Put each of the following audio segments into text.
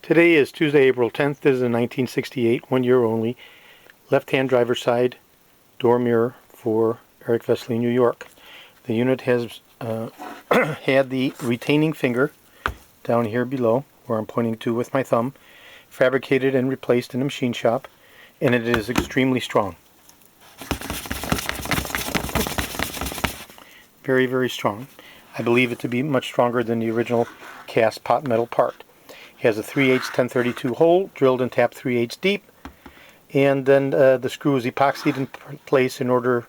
Today is Tuesday, April 10th. This is a 1968, 1 year only, left-hand driver's side door mirror for Eric Vesely, New York. The unit has had the retaining finger down here below, where I'm pointing to with my thumb, fabricated and replaced in a machine shop, and it is extremely strong. Very, very strong. I believe it to be much stronger than the original cast pot metal part. It has a 3/8 1032 hole, drilled and tapped 3/8 deep, and then the screw is epoxied in place in order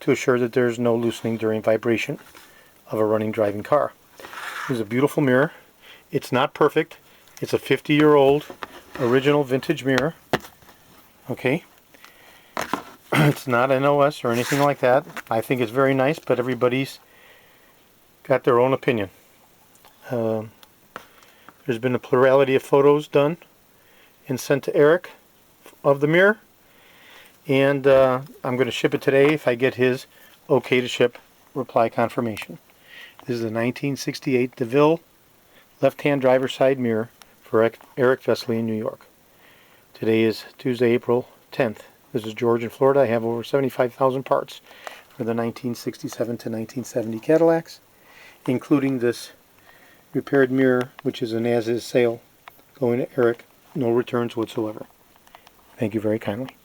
to assure that there's no loosening during vibration of a running driving car. It's a beautiful mirror. It's not perfect. It's a 50-year-old original vintage mirror. Okay. It's not NOS or anything like that. I think it's very nice, but everybody's got their own opinion. There's been a plurality of photos done and sent to Eric of the mirror, and I'm going to ship it today if I get his okay to ship reply confirmation. This is a 1968 DeVille left-hand driver's side mirror for Eric Vesely in New York. Today is Tuesday, April 10th. This is George in Florida. I have over 75,000 parts for the 1967 to 1970 Cadillacs, including this repaired mirror, which is an as-is sale, going to Eric, no returns whatsoever. Thank you very kindly.